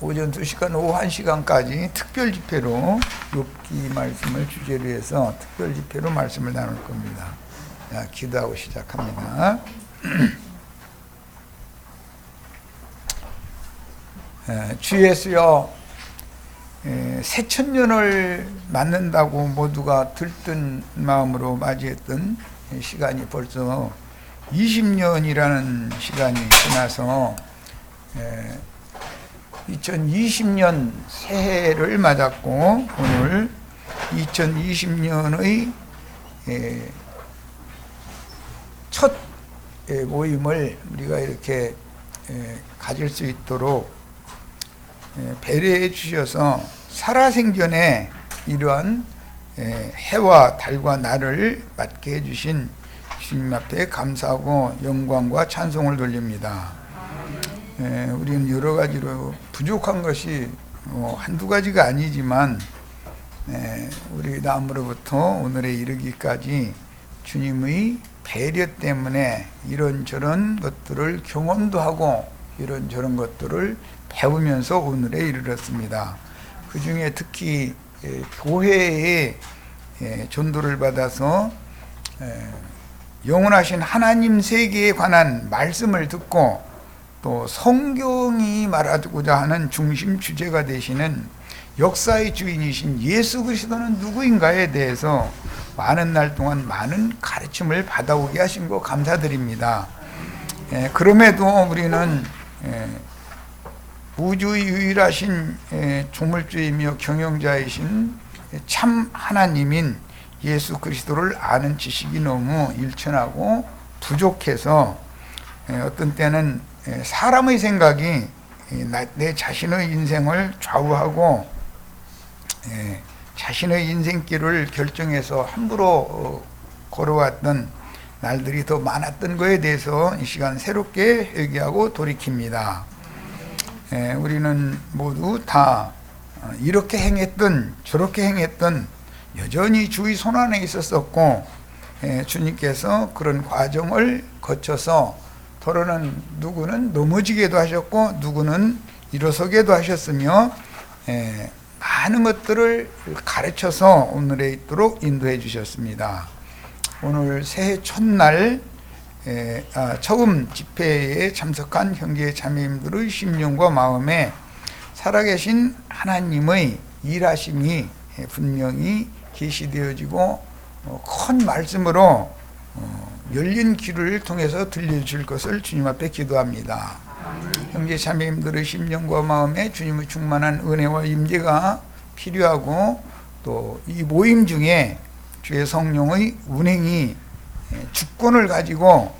오전 2시간, 오후 1시간까지 특별 집회로 욥기 말씀을 주제로 해서 특별 집회로 말씀을 나눌 겁니다. 자, 기도하고 시작합니다. 주 예수여, 새천년을 맞는다고 모두가 들뜬 마음으로 맞이했던 시간이 벌써 20년이라는 시간이 지나서 2020년 새해를 맞았고, 오늘 2020년의 첫 모임을 우리가 이렇게 가질 수 있도록 배려해 주셔서 살아생전에 이러한 해와 달과 날을 맞게 해주신 주님 앞에 감사하고 영광과 찬송을 돌립니다. 우리는 여러 가지로 부족한 것이 한두 가지가 아니지만 우리 남으로부터 오늘에 이르기까지 주님의 배려 때문에 이런저런 것들을 경험도 하고 이런저런 것들을 배우면서 오늘에 이르렀습니다. 그 중에 특히 교회에 전도를 받아서 영원하신 하나님 세계에 관한 말씀을 듣고 또 성경이 말하고자 하는 중심 주제가 되시는 역사의 주인이신 예수 그리스도는 누구인가에 대해서 많은 날 동안 많은 가르침을 받아오게 하신 거 감사드립니다. 그럼에도 우리는 우주의 유일하신 조물주이며 경영자이신 참 하나님인 예수 그리스도를 아는 지식이 너무 일천하고 부족해서 어떤 때는 사람의 생각이 내 자신의 인생을 좌우하고 자신의 인생길을 결정해서 함부로 걸어왔던 날들이 더 많았던 것에 대해서 이 시간 새롭게 회개하고 돌이킵니다. 우리는 모두 다 이렇게 행했던 저렇게 행했던 여전히 주의 손안에 있었었고, 주님께서 그런 과정을 거쳐서 더러는 누구는 넘어지게도 하셨고 누구는 일어서게도 하셨으며 많은 것들을 가르쳐서 오늘에 있도록 인도해 주셨습니다. 오늘 새해 첫날 처음 집회에 참석한 형제 자매님들의 심령과 마음에 살아계신 하나님의 일하심이 분명히 계시되어지고 큰 말씀으로 열린 귀를 통해서 들려줄 것을 주님 앞에 기도합니다. 형제 자매님들의 심령과 마음에 주님의 충만한 은혜와 임재가 필요하고 또 이 모임 중에 주의 성령의 운행이 주권을 가지고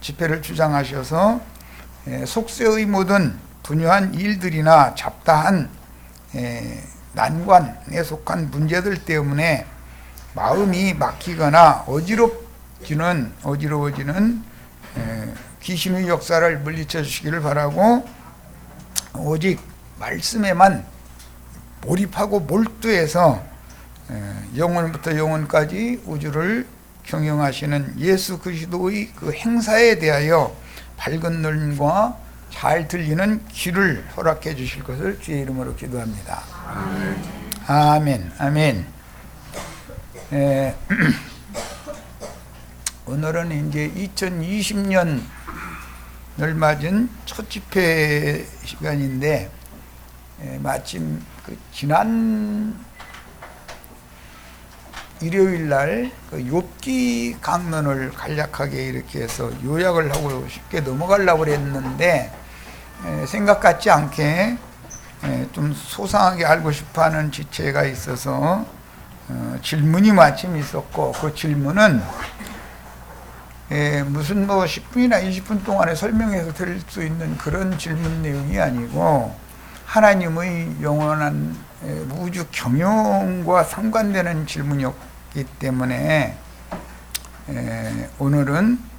집회를 주장하셔서 속세의 모든 분유한 일들이나 잡다한 난관에 속한 문제들 때문에 마음이 막히거나 어지러워지는 귀신의 역사를 물리쳐 주시기를 바라고, 오직 말씀에만 몰입하고 몰두해서 영원부터 영원까지 우주를 경영하시는 예수 그리스도의 그 행사에 대하여 밝은 눈과 잘 들리는 귀를 허락해 주실 것을 주의 이름으로 기도합니다. 아멘. 아멘. 오늘은 이제 2020년을 맞은 첫 집회 시간인데, 마침 그 지난 일요일 날 그 욥기 강론을 간략하게 이렇게 해서 요약을 하고 쉽게 넘어가려고 했는데, 생각 같지 않게 좀 소상하게 알고 싶어하는 지체가 있어서 질문이 마침 있었고, 그 질문은 무슨 10분이나 20분 동안에 설명해서 드릴 수 있는 그런 질문 내용이 아니고, 하나님의 영원한 우주 경영과 상관되는 질문이었기 때문에 오늘은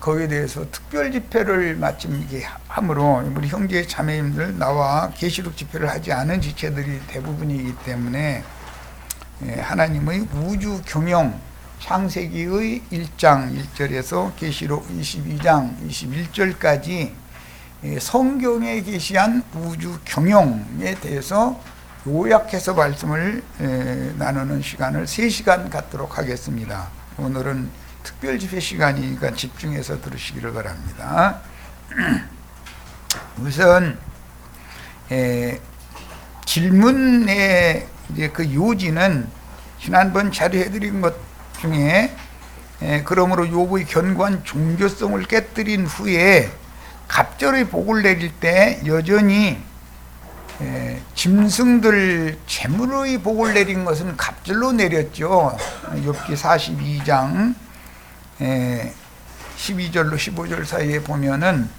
거기에 대해서 특별 집회를 마침 이게 함으로, 우리 형제 자매님들 나와 계시록 집회를 하지 않은 지체들이 대부분이기 때문에 하나님의 우주 경영, 창세기의 1장 1절에서 계시록 22장 21절까지 성경에 계시한 우주 경영에 대해서 요약해서 말씀을 나누는 시간을 3시간 갖도록 하겠습니다. 오늘은 특별 집회 시간이니까 집중해서 들으시기를 바랍니다. 우선 질문의 이제 그 요지는 지난번 자료해드린 것 중에 그러므로 욥의 견고한 종교성을 깨뜨린 후에 갑절의 복을 내릴 때 여전히 짐승들 재물의 복을 내린 것은 갑절로 내렸죠. 욥기 42장 12절로 15절 사이에 보면은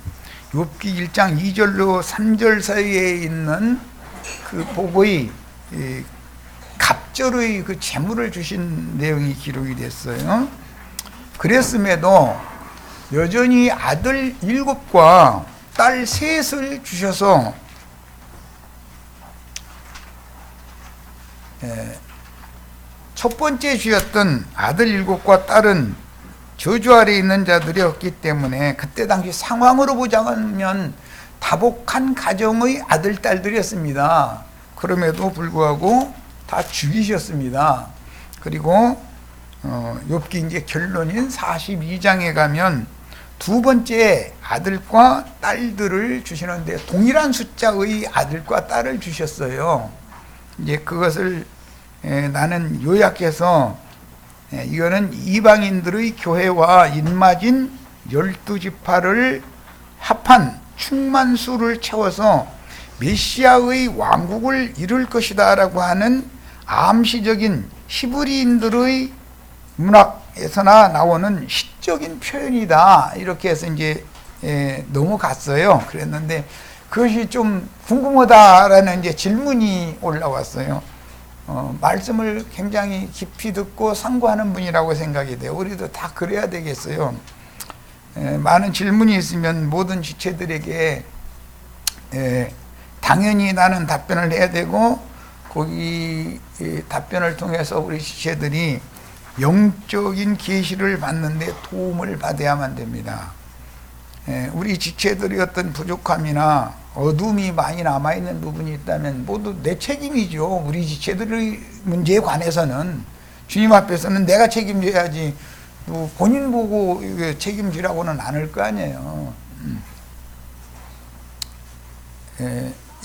욥기 1장 2절로 3절 사이에 있는 그 복의 갑절의 그 재물을 주신 내용이 기록이 됐어요. 그랬음에도 여전히 아들 7과 딸 3을 주셔서 첫 번째 주였던 아들 7과 딸은 저주 아래 있는 자들이었기 때문에 그때 당시 상황으로 보자면 다복한 가정의 아들, 딸들이었습니다. 그럼에도 불구하고 다 죽이셨습니다. 그리고 욥기 이제 결론인 42장에 가면 두 번째 아들과 딸들을 주시는데 동일한 숫자의 아들과 딸을 주셨어요. 이제 그것을 나는 요약해서 이거는 이방인들의 교회와 입맞은 12지파를 합한 충만수를 채워서 메시아의 왕국을 이룰 것이다 라고 하는 암시적인 히브리인들의 문학에서나 나오는 시적인 표현이다 이렇게 해서 이제 넘어갔어요. 그랬는데 그것이 좀 궁금하다라는 이제 질문이 올라왔어요. 말씀을 굉장히 깊이 듣고 상고하는 분이라고 생각이 돼요. 우리도 다 그래야 되겠어요. 많은 질문이 있으면 모든 지체들에게 당연히 나는 답변을 해야 되고 거기 답변을 통해서 우리 지체들이 영적인 계시를 받는데 도움을 받아야만 됩니다. 우리 지체들이 어떤 부족함이나 어둠이 많이 남아있는 부분이 있다면 모두 내 책임이죠. 우리 지체들의 문제에 관해서는 주님 앞에서는 내가 책임져야지 본인 보고 책임지라고는 안 할 거 아니에요.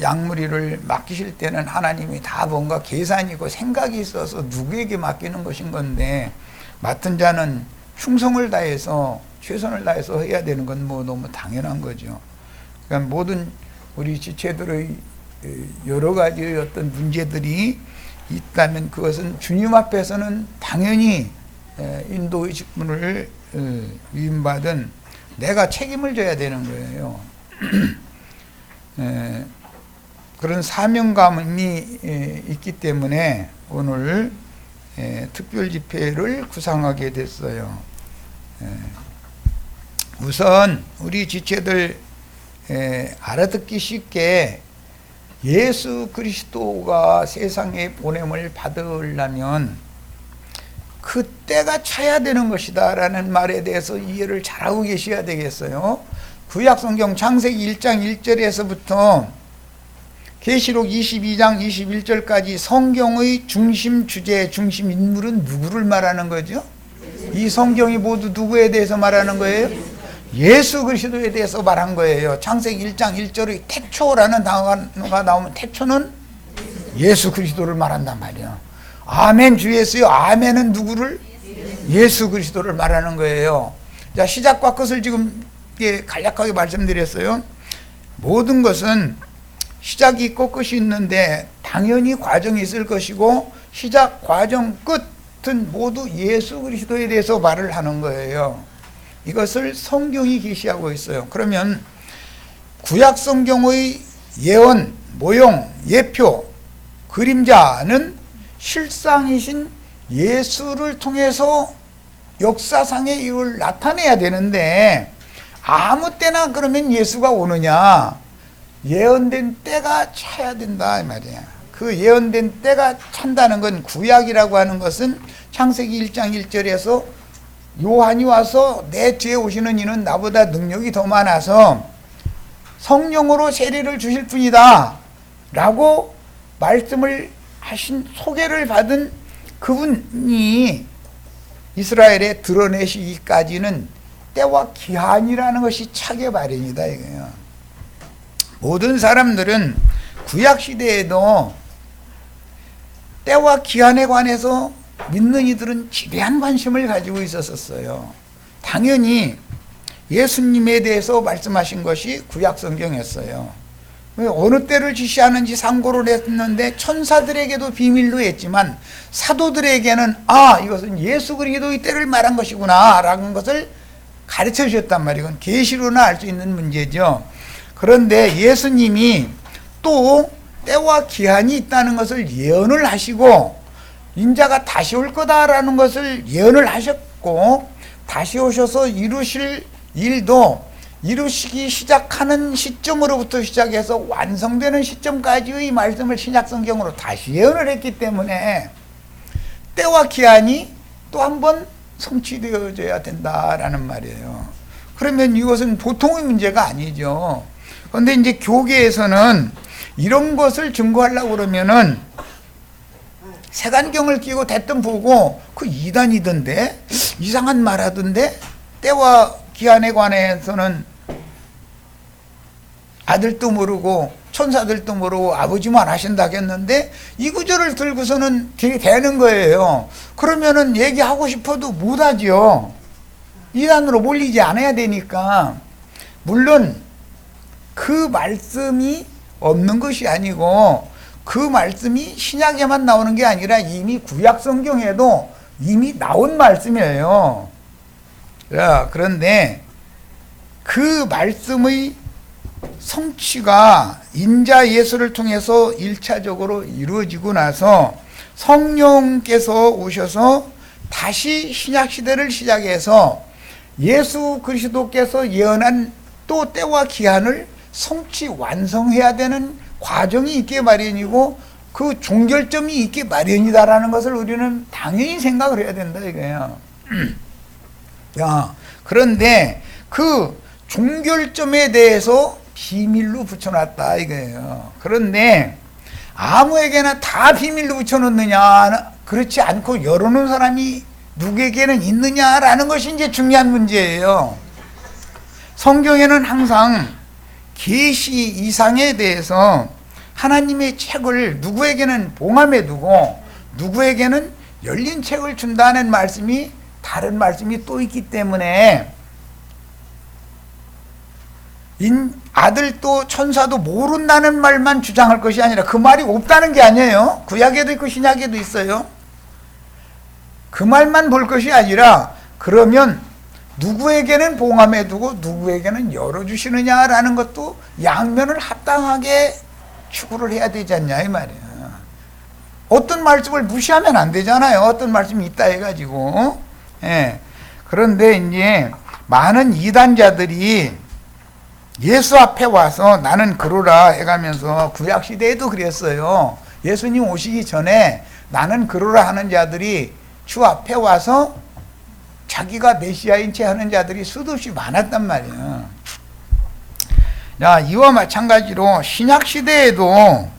양무리를 맡기실 때는 하나님이 다 뭔가 계산이고 생각이 있어서 누구에게 맡기는 것인 건데 맡은 자는 충성을 다해서 최선을 다해서 해야 되는 건 뭐 너무 당연한 거죠. 그러니까 모든 우리 지체들의 여러 가지의 어떤 문제들이 있다면 그것은 주님 앞에서는 당연히 인도의 직분을 위임받은 내가 책임을 져야 되는 거예요. 그런 사명감이 있기 때문에 오늘 특별 집회를 구상하게 됐어요. 우선 우리 지체들 알아듣기 쉽게 예수 그리스도가 세상에 보냄을 받으려면 그때가 차야 되는 것이다 라는 말에 대해서 이해를 잘하고 계셔야 되겠어요. 구약성경 창세기 1장 1절에서부터 계시록 22장 21절까지 성경의 중심 주제, 중심 인물은 누구를 말하는 거죠? 이 성경이 모두 누구에 대해서 말하는 거예요? 예수 그리스도에 대해서 말한 거예요. 창세기 1장 1절의 태초라는 단어가 나오면 태초는 예수 그리스도를 말한단 말이에요. 아멘 주 예수요. 아멘은 누구를? 예수 그리스도를 말하는 거예요. 자, 시작과 끝을 지금 간략하게 말씀드렸어요. 모든 것은 시작이 있고 끝이 있는데 당연히 과정이 있을 것이고 시작, 과정, 끝은 모두 예수 그리스도에 대해서 말을 하는 거예요. 이것을 성경이 계시하고 있어요. 그러면 구약 성경의 예언, 모형, 예표, 그림자는 실상이신 예수를 통해서 역사상의 이유를 나타내야 되는데 아무 때나 그러면 예수가 오느냐? 예언된 때가 차야 된다 이 말이야. 그 예언된 때가 찬다는 건 구약이라고 하는 것은 창세기 1장 1절에서 요한이 와서 내 뒤에 오시는 이는 나보다 능력이 더 많아서 성령으로 세례를 주실 분이다 라고 말씀을 하신, 소개를 받은 그분이 이스라엘에 드러내시기까지는 때와 기한이라는 것이 차게 마련이다 이거예요. 모든 사람들은 구약시대에도 때와 기한에 관해서 믿는 이들은 지대한 관심을 가지고 있었어요. 당연히 예수님에 대해서 말씀하신 것이 구약성경이었어요. 어느 때를 지시하는지 상고를 했는데 천사들에게도 비밀로 했지만 사도들에게는 이것은 예수 그리스도의 때를 말한 것이구나 라는 것을 가르쳐 주셨단 말이에요. 이건 계시로나 알 수 있는 문제죠. 그런데 예수님이 또 때와 기한이 있다는 것을 예언을 하시고 인자가 다시 올 거다라는 것을 예언을 하셨고, 다시 오셔서 이루실 일도 이루시기 시작하는 시점으로부터 시작해서 완성되는 시점까지의 말씀을 신약성경으로 다시 예언을 했기 때문에 때와 기한이 또 한 번 성취되어져야 된다라는 말이에요. 그러면 이것은 보통의 문제가 아니죠. 그런데 이제 교계에서는 이런 것을 증거하려고 그러면은 색안경을 끼고 대뜸 보고 그 이단이던데, 이상한 말 하던데, 때와 기한에 관해서는 아들도 모르고 천사들도 모르고 아버지만 하신다겠는데 이 구절을 들고서는 되는 거예요. 그러면은 얘기하고 싶어도 못하죠. 이단으로 몰리지 않아야 되니까. 물론 그 말씀이 없는 것이 아니고 그 말씀이 신약에만 나오는 게 아니라 이미 구약 성경에도 이미 나온 말씀이에요. 그런데 그 말씀의 성취가 인자 예수를 통해서 1차적으로 이루어지고 나서 성령께서 오셔서 다시 신약시대를 시작해서 예수 그리스도께서 예언한 또 때와 기한을 성취 완성해야 되는 과정이 있게 마련이고 그 종결점이 있게 마련이다라는 것을 우리는 당연히 생각을 해야 된다 이거예요. 그런데 그 종결점에 대해서 비밀로 붙여놨다 이거예요. 그런데 아무에게나 다 비밀로 붙여놓느냐, 그렇지 않고 열어놓은 사람이 누구에게는 있느냐라는 것이 이제 중요한 문제예요. 성경에는 항상 계시 이상에 대해서 하나님의 책을 누구에게는 봉함에 두고 누구에게는 열린 책을 준다는 말씀이, 다른 말씀이 또 있기 때문에 아들도 천사도 모른다는 말만 주장할 것이 아니라 그 말이 없다는 게 아니에요. 구약에도 있고 신약에도 있어요. 그 말만 볼 것이 아니라 그러면 누구에게는 봉함에 두고 누구에게는 열어주시느냐라는 것도 양면을 합당하게 추구를 해야 되지 않냐 이 말이에요. 어떤 말씀을 무시하면 안 되잖아요. 어떤 말씀이 있다 해가지고. 그런데 이제 많은 이단자들이 예수 앞에 와서 나는 그러라 해가면서 구약시대에도 그랬어요. 예수님 오시기 전에 나는 그러라 하는 자들이 주 앞에 와서 자기가 메시아인 채 하는 자들이 수도 없이 많았단 말이에요. 이와 마찬가지로 신약시대에도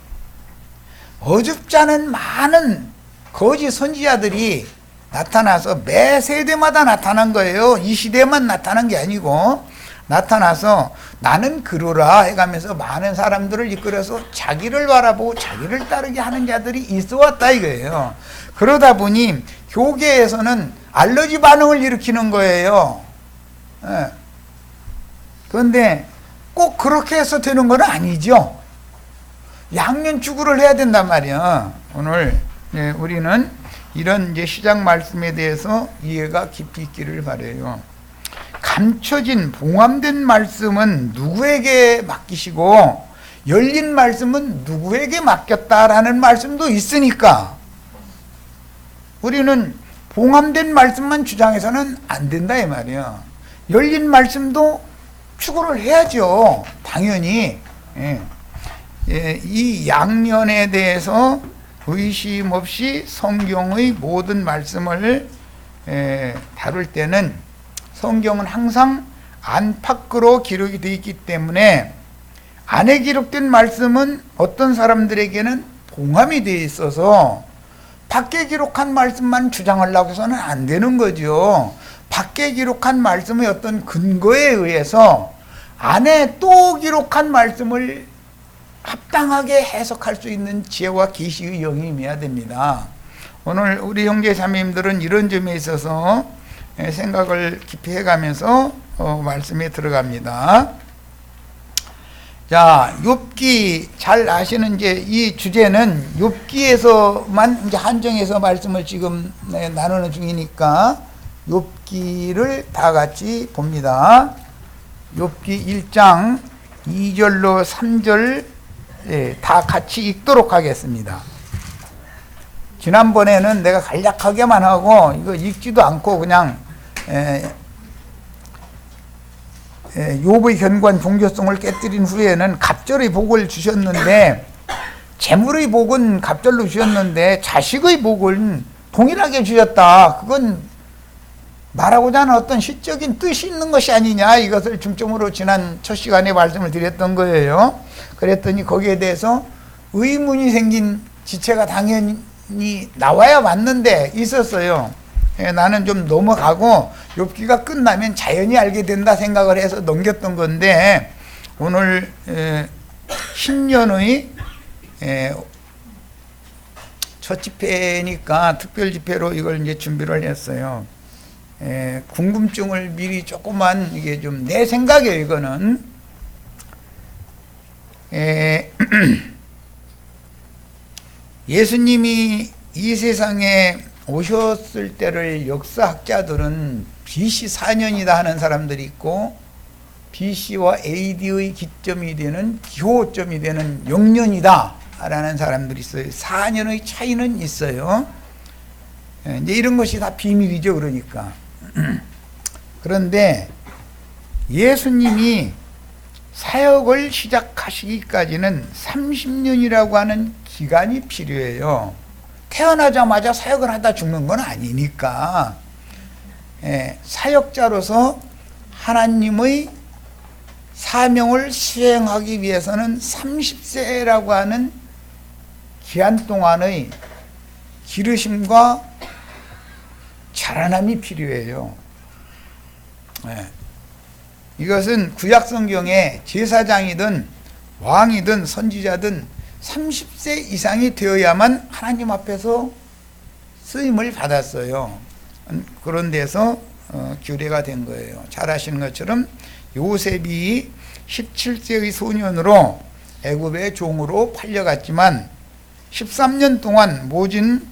어줍지 않은 많은 거짓 선지자들이 나타나서 매 세대마다 나타난 거예요. 이 시대만 나타난 게 아니고 나타나서 나는 그러라 해가면서 많은 사람들을 이끌어서 자기를 바라보고 자기를 따르게 하는 자들이 있어 왔다 이거예요. 그러다 보니 교계에서는 알러지 반응을 일으키는 거예요. 그런데 꼭 그렇게 해서 되는 건 아니죠. 양면 추구를 해야 된단 말이야. 오늘 우리는 이런 이제 시작 말씀에 대해서 이해가 깊이 있기를 바라요. 감춰진 봉함된 말씀은 누구에게 맡기시고 열린 말씀은 누구에게 맡겼다라는 말씀도 있으니까 우리는 봉함된 말씀만 주장해서는 안 된다 이 말이야. 열린 말씀도 추구를 해야죠. 당연히. 이 양면에 대해서 의심 없이 성경의 모든 말씀을 다룰 때는 성경은 항상 안팎으로 기록이 되어 있기 때문에 안에 기록된 말씀은 어떤 사람들에게는 봉함이 되어 있어서 밖에 기록한 말씀만 주장하려고 해서는 안 되는 거죠. 밖에 기록한 말씀의 어떤 근거에 의해서 안에 또 기록한 말씀을 합당하게 해석할 수 있는 지혜와 계시의 영이 임해야 됩니다. 오늘 우리 형제 자매님들은 이런 점에 있어서 생각을 깊이 해가면서 말씀에 들어갑니다. 자, 욥기 잘 아시는 이제 이 주제는 욥기에서만 이제 한정해서 말씀을 지금 나누는 중이니까 욥기를 다 같이 봅니다. 욥기 1장 2절로 3절 다 같이 읽도록 하겠습니다. 지난번에는 내가 간략하게만 하고 이거 읽지도 않고 그냥 욥의 견고한 종교성을 깨뜨린 후에는 갑절의 복을 주셨는데, 재물의 복은 갑절로 주셨는데 자식의 복은 동일하게 주셨다. 그건 말하고자 하는 어떤 시적인 뜻이 있는 것이 아니냐, 이것을 중점으로 지난 첫 시간에 말씀을 드렸던 거예요. 그랬더니 거기에 대해서 의문이 생긴 지체가 당연히 나와야 맞는데 있었어요. 나는 좀 넘어가고 욥기가 끝나면 자연히 알게 된다 생각을 해서 넘겼던 건데, 오늘 신년의 첫 집회니까 특별 집회로 이걸 이제 준비를 했어요. 궁금증을 미리 조금만, 이게 좀 내 생각이에요, 이거는. 예수님이 이 세상에 오셨을 때를 역사학자들은 BC 4년이다 하는 사람들이 있고, BC와 AD의 기점이 되는 기호점이 되는 0년이다 라는 사람들이 있어요. 4년의 차이는 있어요. 이제 이런 것이 다 비밀이죠, 그러니까. 그런데 예수님이 사역을 시작하시기까지는 30년이라고 하는 기간이 필요해요. 태어나자마자 사역을 하다 죽는 건 아니니까. 사역자로서 하나님의 사명을 수행하기 위해서는 30세라고 하는 기한 동안의 기르심과 자라남이 필요해요. 이것은 구약 성경에 제사장이든 왕이든 선지자든 30세 이상이 되어야만 하나님 앞에서 쓰임을 받았어요. 그런 데서 규례가 된 거예요. 잘 아시는 것처럼 요셉이 17세의 소년으로 애굽의 종으로 팔려갔지만 13년 동안 모진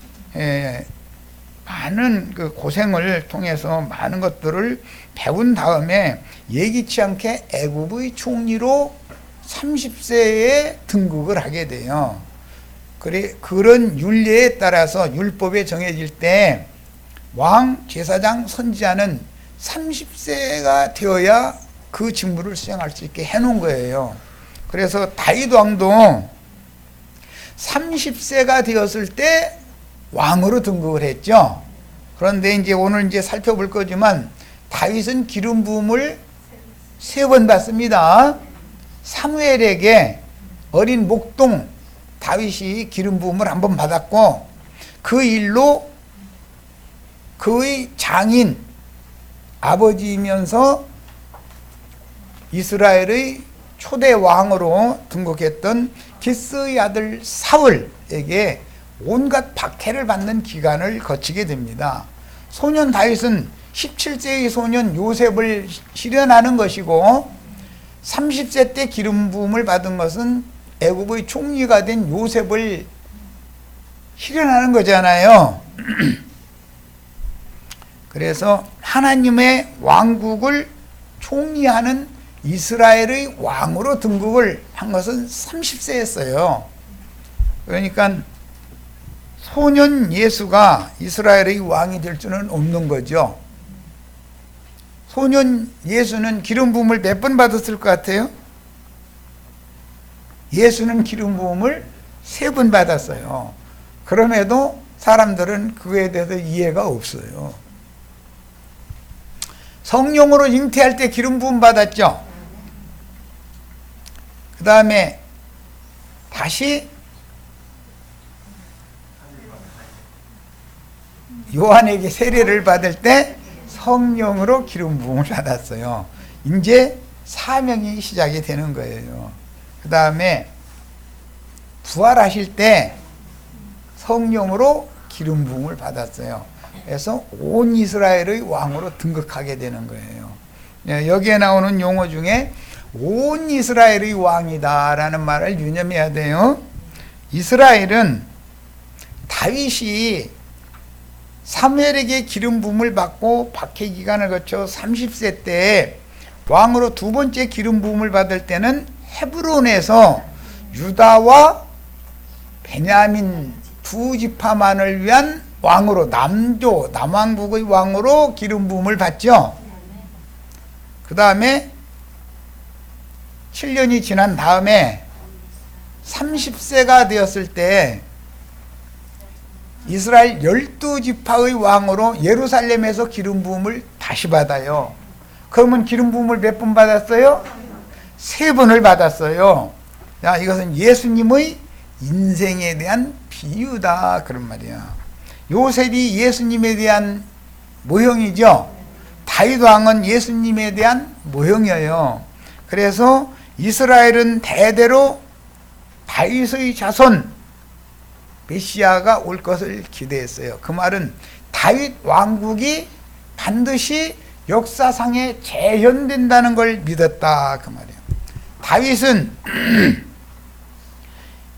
많은 그 고생을 통해서 많은 것들을 배운 다음에 예기치 않게 애굽의 총리로 30세에 등극을 하게 돼요. 그런 율례에 따라서 율법에 정해질 때 왕, 제사장, 선지자는 30세가 되어야 그 직무를 수행할 수 있게 해놓은 거예요. 그래서 다윗 왕도 30세가 되었을 때 왕으로 등극을 했죠. 그런데 이제 오늘 이제 살펴볼 거지만 다윗은 기름 부음을 3번 받습니다. 사무엘에게 어린 목동 다윗이 기름 부음을 1번 받았고, 그 일로 그의 장인 아버지이면서 이스라엘의 초대 왕으로 등극했던 기스의 아들 사울에게 온갖 박해를 받는 기간을 거치게 됩니다. 소년 다윗은 17세의 소년 요셉을 실현하는 것이고, 30세 때 기름 부음을 받은 것은 애굽의 총리가 된 요셉을 실현하는 거잖아요. 그래서 하나님의 왕국을 총리하는 이스라엘의 왕으로 등극을 한 것은 30세였어요. 그러니까 소년 예수가 이스라엘의 왕이 될 수는 없는 거죠. 소년 예수는 기름 부음을 몇 번 받았을 것 같아요? 예수는 기름 부음을 3번 받았어요. 그럼에도 사람들은 그거에 대해서 이해가 없어요. 성령으로 잉태할 때 기름 부음 받았죠. 그 그 다음에 다시 요한에게 세례를 받을 때 성령으로 기름 부음을 받았어요. 이제 사명이 시작이 되는 거예요. 그 다음에 부활하실 때 성령으로 기름 부음을 받았어요. 그래서 온 이스라엘의 왕으로 등극하게 되는 거예요. 여기에 나오는 용어 중에 온 이스라엘의 왕이다 라는 말을 유념해야 돼요. 이스라엘은 다윗이 사무엘에게 기름 부음을 받고 박해 기간을 거쳐 30세 때 왕으로 두 번째 기름 부음을 받을 때는 헤브론에서 유다와 베냐민 두 지파만을 위한 왕으로, 남왕국의 왕으로 기름 부음을 받죠. 그 다음에 7년이 지난 다음에 30세가 되었을 때 이스라엘 12지파의 왕으로 예루살렘에서 기름 부음을 다시 받아요. 그러면 기름 부음을 몇 번 받았어요? 3번을 받았어요. 자, 이것은 예수님의 인생에 대한 비유다 그런 말이야. 요셉이 예수님에 대한 모형이죠. 다윗 왕은 예수님에 대한 모형이에요. 그래서 이스라엘은 대대로 다윗의 자손 메시아가 올 것을 기대했어요. 그 말은 다윗 왕국이 반드시 역사상에 재현된다는 걸 믿었다 그 말이에요. 다윗은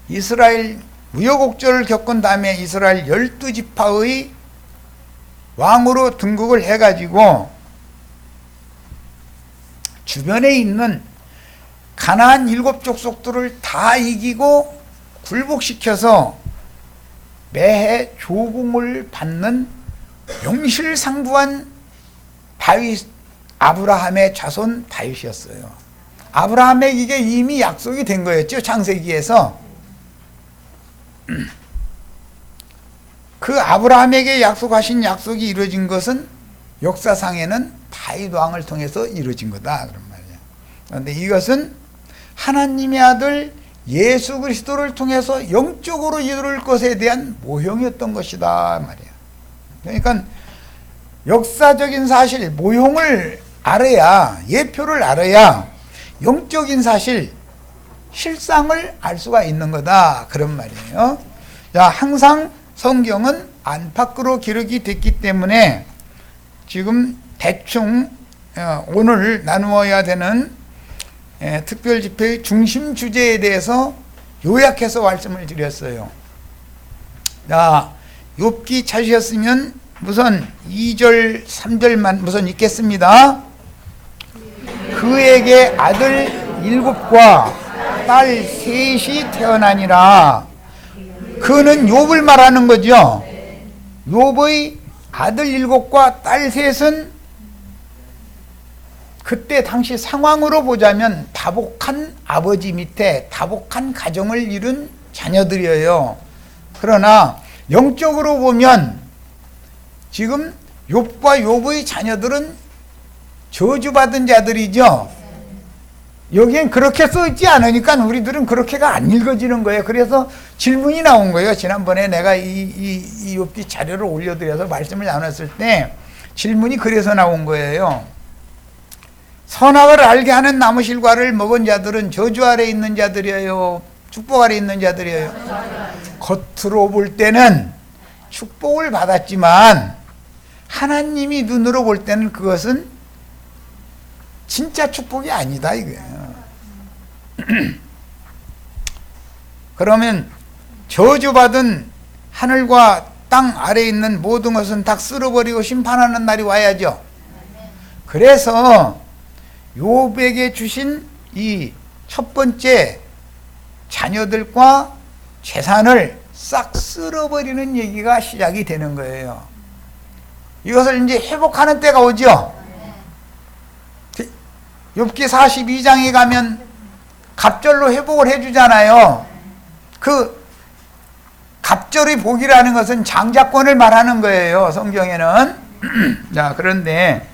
이스라엘 우여곡절을 겪은 다음에 이스라엘 12지파의 왕으로 등극을 해가지고 주변에 있는 가나안 7족속들을 다 이기고 굴복시켜서 매해 조공을 받는 명실상부한 다윗, 아브라함의 자손 다윗이었어요. 아브라함에게 이게 이미 약속이 된 거였죠. 창세기에서. 그 아브라함에게 약속하신 약속이 이루어진 것은 역사상에는 다윗 왕을 통해서 이루어진 거다 그런 말이에요. 그런데 이것은 하나님의 아들 예수 그리스도를 통해서 영적으로 이룰 것에 대한 모형이었던 것이다 말이에요. 그러니까 역사적인 사실, 모형을 알아야, 예표를 알아야 영적인 사실, 실상을 알 수가 있는 거다 그런 말이에요. 자, 항상 성경은 안팎으로 기록이 됐기 때문에 지금 대충 오늘 나누어야 되는 특별 집회의 중심 주제에 대해서 요약해서 말씀을 드렸어요. 자, 욥기 찾으셨으면 우선 2절 3절만 우선 읽겠습니다. 그에게 아들 7과 딸 3이 태어나니라. 그는 욥을 말하는 거죠. 욥의 아들 7과 딸 3은 그때 당시 상황으로 보자면 다복한 아버지 밑에 다복한 가정을 이룬 자녀들이에요. 그러나 영적으로 보면 지금 욥과 욥의 자녀들은 저주받은 자들이죠. 여기엔 그렇게 써있지 않으니까 우리들은 그렇게가 안 읽어지는 거예요. 그래서 질문이 나온 거예요. 지난번에 내가 이 욥기 자료를 올려드려서 말씀을 나눴을 때 질문이 그래서 나온 거예요. 선악을 알게 하는 나무실과를 먹은 자들은 저주 아래 있는 자들이에요? 축복 아래 있는 자들이에요? 겉으로 볼 때는 축복을 받았지만 하나님이 눈으로 볼 때는 그것은 진짜 축복이 아니다 이거예요. 그러면 저주받은 하늘과 땅 아래에 있는 모든 것은 다 쓸어버리고 심판하는 날이 와야죠. 그래서 욥에게 주신 이 첫 번째 자녀들과 재산을 싹 쓸어버리는 얘기가 시작이 되는 거예요. 이것을 이제 회복하는 때가 오죠. 욥기 42장에 가면 갑절로 회복을 해주잖아요. 그 갑절의 복이라는 것은 장자권을 말하는 거예요. 성경에는. 자, 그런데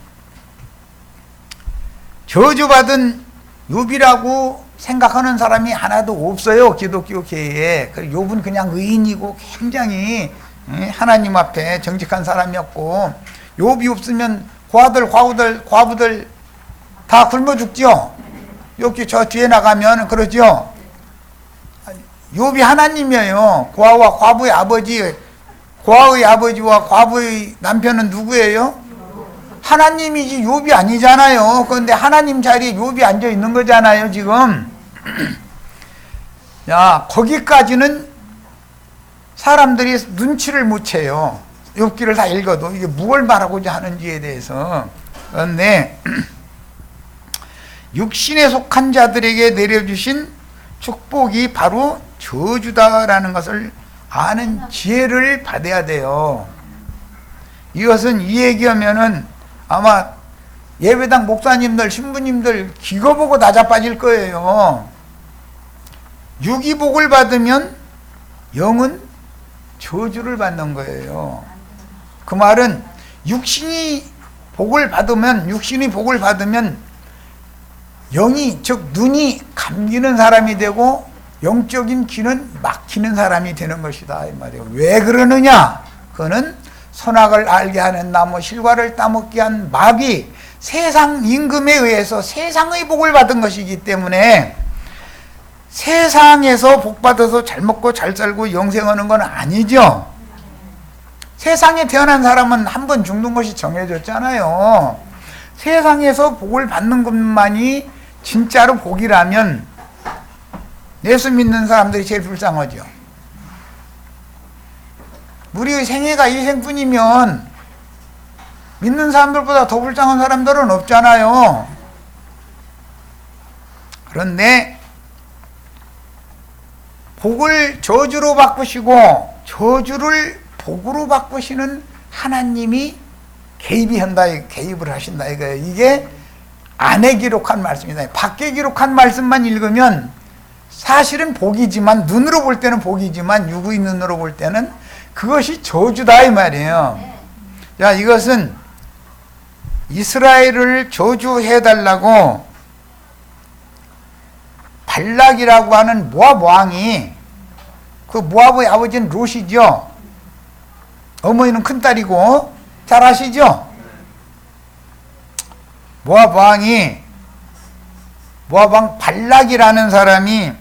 저주받은 욥이라고 생각하는 사람이 하나도 없어요. 기독교계에. 욥은 그냥 의인이고 굉장히 하나님 앞에 정직한 사람이었고, 욥이 없으면 과부들 다 굶어 죽죠. 욥기 저 뒤에 나가면 그러죠. 욥이 하나님이에요. 고아와 과부의 아버지, 고아의 아버지와 과부의 남편은 누구예요? 하나님이지 욥이 아니잖아요. 그런데 하나님 자리에 욥이 앉아 있는 거잖아요, 지금. 야, 거기까지는 사람들이 눈치를 못 채요. 욥기를 다 읽어도 이게 무엇을 말하고자 하는지에 대해서. 그런데 육신에 속한 자들에게 내려주신 축복이 바로 저주다라는 것을 아는 지혜를 받아야 돼요. 이것은 이 얘기하면은 아마 예배당 목사님들, 신부님들 기거 보고 나자빠질 거예요. 육이 복을 받으면 영은 저주를 받는 거예요. 그 말은 육신이 복을 받으면 영이, 즉 눈이 감기는 사람이 되고 영적인 귀는 막히는 사람이 되는 것이다, 이 말이에요. 왜 그러느냐? 그거는 선악을 알게 하는 나무 실과를 따먹게 한 마귀, 세상 임금에 의해서 세상의 복을 받은 것이기 때문에 세상에서 복 받아서 잘 먹고 잘 살고 영생하는 건 아니죠. 세상에 태어난 사람은 한 번 죽는 것이 정해졌잖아요. 세상에서 복을 받는 것만이 진짜로 복이라면 예수 믿는 사람들이 제일 불쌍하죠. 우리의 생애가 이 생뿐이면 믿는 사람들보다 더 불쌍한 사람들은 없잖아요. 그런데 복을 저주로 바꾸시고 저주를 복으로 바꾸시는 하나님이 개입을 하신다 이거예요. 이게 안에 기록한 말씀이다. 밖에 기록한 말씀만 읽으면 사실은 복이지만, 눈으로 볼 때는 복이지만 육의 눈으로 볼 때는 그것이 저주다 이 말이에요. 자, 이것은 이스라엘을 저주해달라고 발락이라고 하는 모압 왕이, 그 모압의 아버지는 롯이죠. 어머니는 큰딸이고, 잘 아시죠? 모압 왕 발락이라는 사람이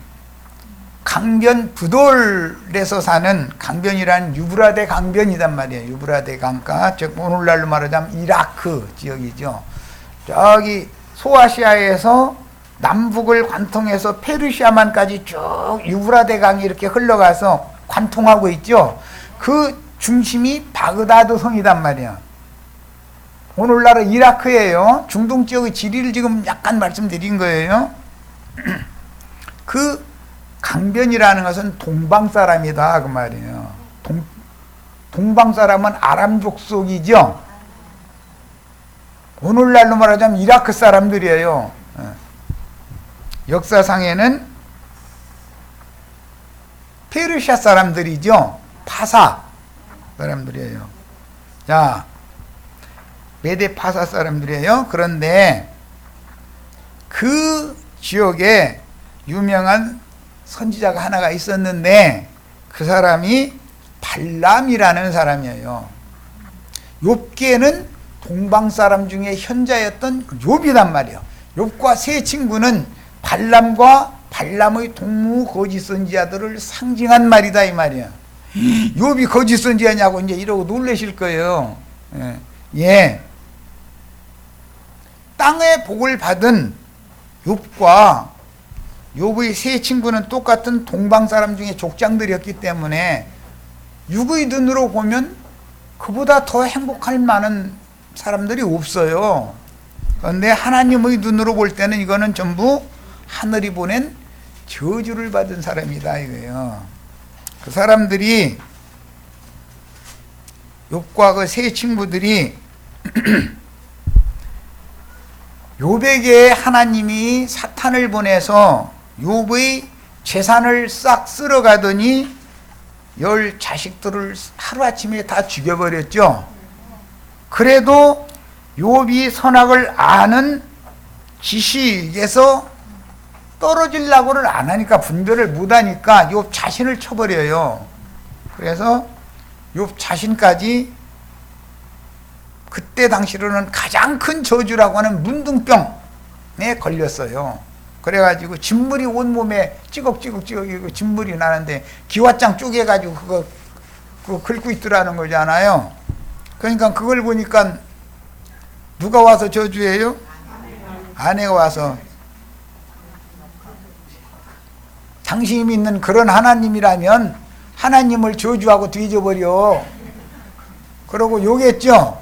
강변 부돌에서 사는, 강변이라는 유브라데 강변이단 말이에요. 유브라데 강가, 즉 오늘날로 말하자면 이라크 지역이죠. 저기 소아시아에서 남북을 관통해서 페르시아만까지 쭉 유브라데 강이 이렇게 흘러가서 관통하고 있죠. 그 중심이 바그다드 성이단 말이에요. 오늘날은 이라크예요. 중동 지역의 지리를 지금 약간 말씀드린 거예요. 그 강변이라는 것은 동방 사람이다 그 말이에요. 동방 사람은 아람 족속이죠. 오늘날로 말하자면 이라크 사람들이에요. 역사상에는 페르시아 사람들이죠. 파사 사람들이에요. 자, 메데 파사 사람들이에요. 그런데 그 지역에 유명한 선지자가 하나가 있었는데 그 사람이 발람이라는 사람이에요. 욥기에는 동방 사람 중에 현자였던 욥이란 말이에요. 욥과 세 친구는 발람과 발람의 동무 거짓 선지자들을 상징한 말이다 이 말이야. 욥이 거짓 선지자냐고 이제 이러고 놀라실 거예요. 예. 땅의 복을 받은 욥과 욥의 세 친구는 똑같은 동방 사람 중에 족장들이었기 때문에 육의 눈으로 보면 그보다 더 행복할 만한 사람들이 없어요. 그런데 하나님의 눈으로 볼 때는 이거는 전부 하늘이 보낸 저주를 받은 사람이다 이거예요. 그 사람들이, 욥과 그 세 친구들이 욥에게 하나님이 사탄을 보내서 욥의 재산을 싹 쓸어가더니 10 자식들을 하루아침에 다 죽여버렸죠. 그래도 욥이 선악을 아는 지식에서 떨어지려고를 안 하니까, 분별을 못 하니까 욥 자신을 쳐버려요. 그래서 욥 자신까지 그때 당시로는 가장 큰 저주라고 하는 문둥병에 걸렸어요. 그래가지고 진물이 온몸에 찌걱찌걱 진물이 나는데 기왓장 쪼개가지고 그거 긁고 있더라는 거잖아요. 그러니까 그걸 보니까 누가 와서 저주해요? 아내가 와서, 당신이 믿는 그런 하나님이라면 하나님을 저주하고 뒤져버려. 그러고 욕했죠.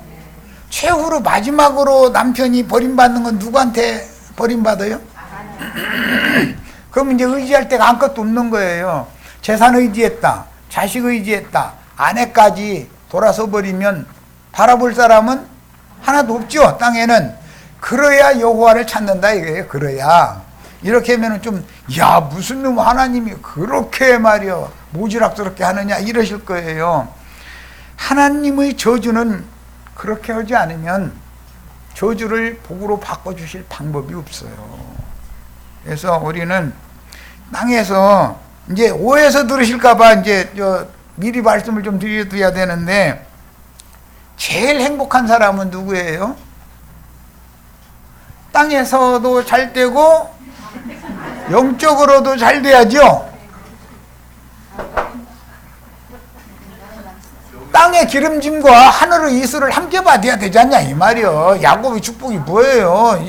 최후로 마지막으로 남편이 버림받는 건 누구한테 버림받아요? 그럼 이제 의지할 데가 아무것도 없는 거예요. 재산 의지했다, 자식 의지했다, 아내까지 돌아서 버리면 바라볼 사람은 하나도 없죠, 땅에는. 그래야 여호와를 찾는다 이거예요. 그래야. 이렇게 하면 좀, 야, 무슨 놈 하나님이 그렇게 말이요 모지락스럽게 하느냐 이러실 거예요. 하나님의 저주는 그렇게 하지 않으면 저주를 복으로 바꿔주실 방법이 없어요. 그래서 우리는 땅에서, 이제 오해해서 들으실까봐 이제 미리 말씀을 좀 드려야 되는데, 제일 행복한 사람은 누구예요? 땅에서도 잘 되고 영적으로도 잘 돼야죠. 땅의 기름짐과 하늘의 이슬을 함께 받아야 되지 않냐 이 말이요. 야곱의 축복이 뭐예요?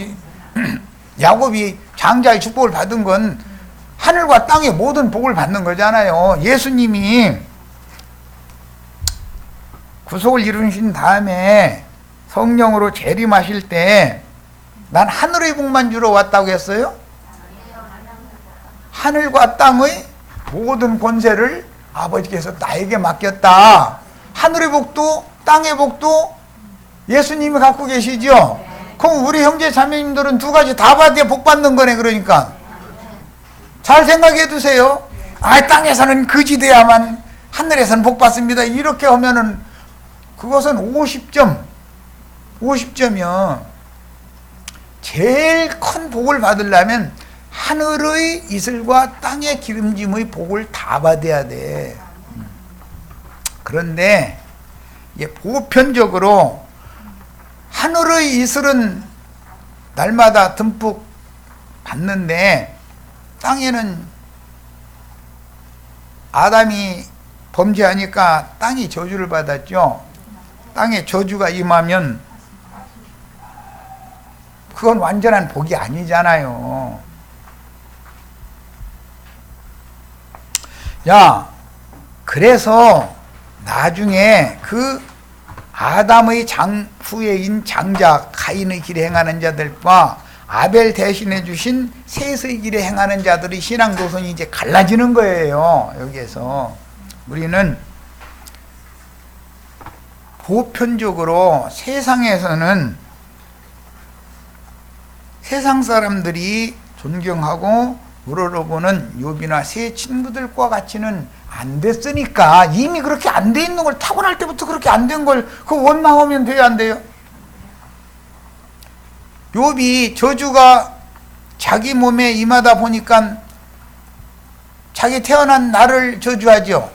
야곱이 장자의 축복을 받은 건 하늘과 땅의 모든 복을 받는 거잖아요. 예수님이 구속을 이루신 다음에 성령으로 재림하실 때 난 하늘의 복만 주러 왔다고 했어요? 하늘과 땅의 모든 권세를 아버지께서 나에게 맡겼다. 하늘의 복도 땅의 복도 예수님이 갖고 계시죠? 그럼 우리 형제 자매님들은 두 가지 다 받아야 복 받는 거네. 그러니까 잘 생각해 두세요. 땅에서는 거지 돼야만 하늘에서는 복 받습니다. 이렇게 하면은 그것은 50점이요. 제일 큰 복을 받으려면 하늘의 이슬과 땅의 기름짐의 복을 다 받아야 돼. 그런데 보편적으로 하늘의 이슬은 날마다 듬뿍 받는데, 땅에는 아담이 범죄하니까 땅이 저주를 받았죠. 땅에 저주가 임하면 그건 완전한 복이 아니잖아요. 그래서 나중에 그 아담의 후예인 장자 가인의 길에 행하는 자들과 아벨 대신해 주신 셋의 길에 행하는 자들의 신앙 노선이 이제 갈라지는 거예요. 여기에서 우리는 보편적으로 세상에서는 세상 사람들이 존경하고 우러러보는 욥이나 세 친구들과 같이는 안 됐으니까, 이미 그렇게 안 돼 있는 걸, 타고날 때부터 그렇게 안 된 걸 그 원망하면 돼요, 안 돼요? 욥이 저주가 자기 몸에 임하다 보니까 자기 태어난 나를 저주하죠.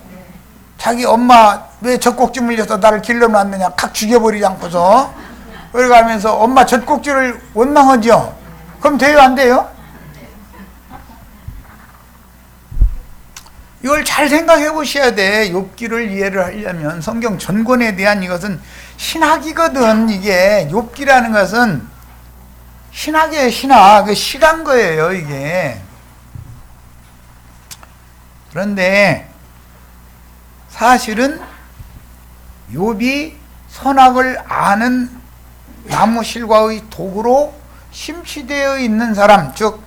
자기 엄마 왜 젖꼭지 물려서 나를 길러놨느냐, 칵 죽여버리지 않고서. 그러가면서 엄마 젖꼭지를 원망하죠. 그럼 돼요, 안 돼요? 이걸 잘 생각해 보셔야 돼. 욥기를 이해를 하려면 성경 전권에 대한 이것은 신학이거든. 이게 욥기라는 것은 신학이에요. 신학. 실한 거예요, 이게. 그런데 사실은 욥이 선악을 아는 나무실과의 도구로 심취되어 있는 사람, 즉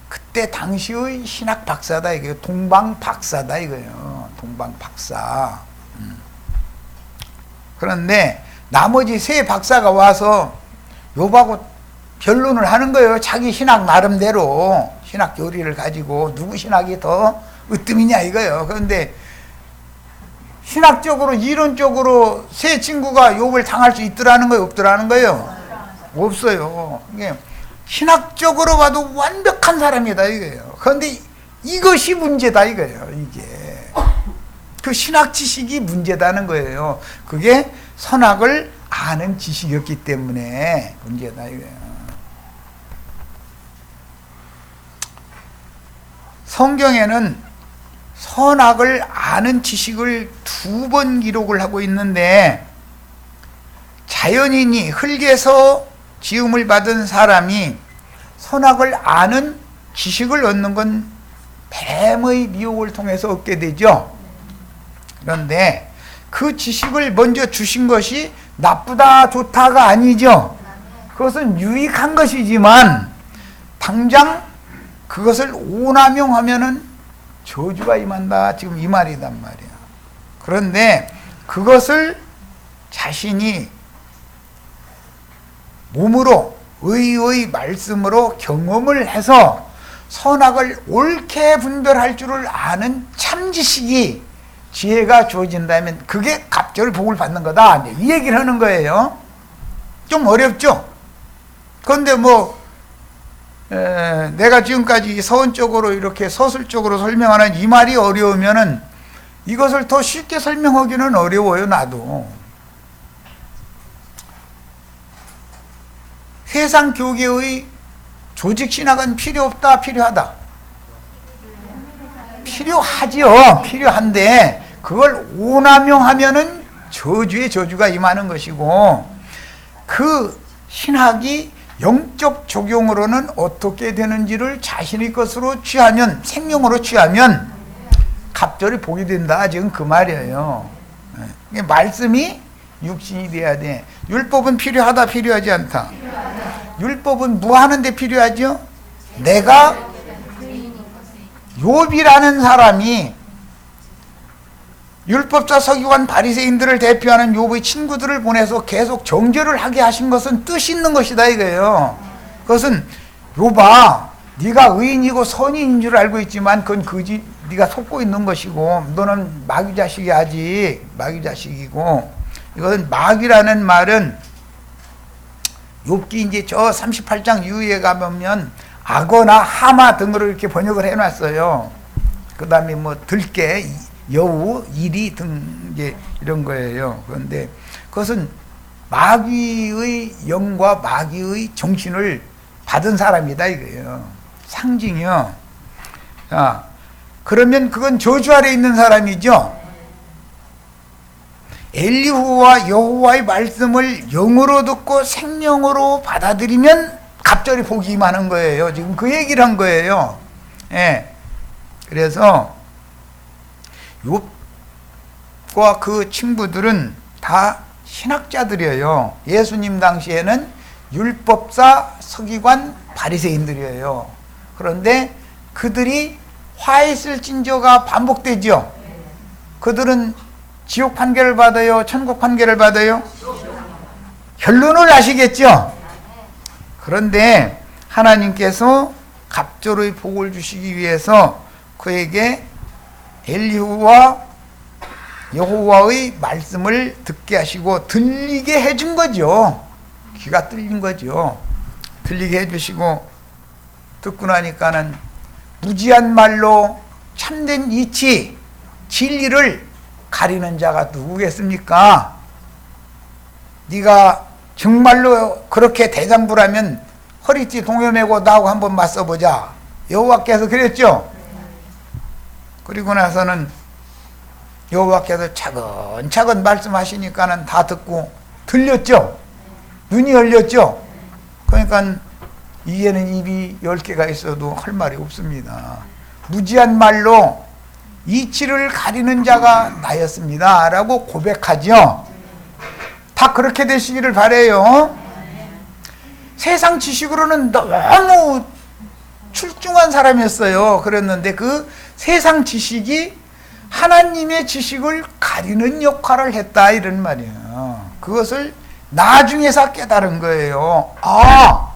그때 당시의 신학 박사다 이거예요. 동방 박사다 이거예요. 동방 박사. 그런데 나머지 세 박사가 와서 욥하고 변론을 하는 거예요. 자기 신학 나름대로 신학 교리를 가지고 누구 신학이 더 으뜸이냐 이거예요. 그런데 신학적으로 이론적으로 세 친구가 욥을 당할 수 있더라는 거예요, 없더라는 거예요? 없어요. 이게 신학적으로 봐도 완벽한 사람이다 이거예요. 그런데 이것이 문제다 이거예요. 이게 그 신학 지식이 문제다는 거예요. 그게 선악을 아는 지식이었기 때문에 문제다 이거예요. 성경에는 선악을 아는 지식을 2번 기록을 하고 있는데, 자연인이 흙에서 지음을 받은 사람이 선악을 아는 지식을 얻는 건 뱀의 미혹을 통해서 얻게 되죠. 그런데 그 지식을 먼저 주신 것이 나쁘다 좋다가 아니죠. 그것은 유익한 것이지만 당장 그것을 오남용하면은 저주가 임한다, 지금 이 말이단 말이야. 그런데 그것을 자신이 몸으로 의의 말씀으로 경험을 해서 선악을 옳게 분별할 줄을 아는 참지식이, 지혜가 주어진다면 그게 갑절의 복을 받는 거다, 이 얘기를 하는 거예요. 좀 어렵죠? 그런데 내가 지금까지 서원적으로 이렇게 서술적으로 설명하는 이 말이 어려우면은 이것을 더 쉽게 설명하기는 어려워요. 나도 세상 교계의 조직 신학은 필요 없다, 필요하다? 필요하지요. 필요한데 그걸 오남용하면은 저주의 저주가 임하는 것이고, 그 신학이 영적 적용으로는 어떻게 되는지를 자신의 것으로 취하면, 생명으로 취하면 갑절이 복이 된다, 지금 그 말이에요. 말씀이 육신이 돼야 돼. 율법은 필요하다, 필요하지 않다? 율법은 뭐 하는데 필요하죠? 내가 욥이라는 사람이 율법자, 서기관, 바리새인들을 대표하는 욥의 친구들을 보내서 계속 정죄를 하게 하신 것은 뜻이 있는 것이다 이거예요. 그것은 욥아, 네가 의인이고 선인인 줄 알고 있지만 그건 거짓, 네가 속고 있는 것이고, 너는 마귀 자식이 아직 마귀 자식이고, 이건 마귀라는 말은 욥기 이제 저 38장 이후에 가보면 악어나 하마 등으로 이렇게 번역을 해놨어요. 그 다음에 들개, 여우, 이리 등 이제 이런 거예요. 그런데 그것은 마귀의 영과 마귀의 정신을 받은 사람이다 이거예요. 상징이요. 자, 그러면 그건 저주 아래 있는 사람이죠. 엘리후와 여호와의 말씀을 영으로 듣고 생명으로 받아들이면 갑절이 복이 임하는 거예요. 지금 그 얘기를 한 거예요. 예. 그래서 욥과 그 친구들은 다 신학자들이에요. 예수님 당시에는 율법사, 서기관, 바리새인들이에요. 그런데 그들이 화했을진저가 반복되죠. 그들은 지옥 판결을 받아요, 천국 판결을 받아요? 결론을 아시겠죠? 그런데 하나님께서 갑절의 복을 주시기 위해서 그에게 엘리후와 여호와의 말씀을 듣게 하시고 들리게 해준 거죠. 귀가 뚫린 거죠. 들리게 해주시고, 듣고 나니까는 무지한 말로 참된 이치, 진리를 가리는 자가 누구겠습니까? 네가 정말로 그렇게 대장부라면 허리띠 동여매고 나하고 한번 맞서보자, 여호와께서 그랬죠. 그리고 나서는 여호와께서 차근차근 말씀하시니까는 다 듣고 들렸죠. 눈이 열렸죠. 그러니까 이에는 입이 10개가 있어도 할 말이 없습니다. 무지한 말로 이치를 가리는 자가 나였습니다 라고 고백하죠. 다 그렇게 되시기를 바라요. 세상 지식으로는 너무 출중한 사람이었어요. 그랬는데 그 세상 지식이 하나님의 지식을 가리는 역할을 했다, 이런 말이에요. 그것을 나중에서 깨달은 거예요. 아,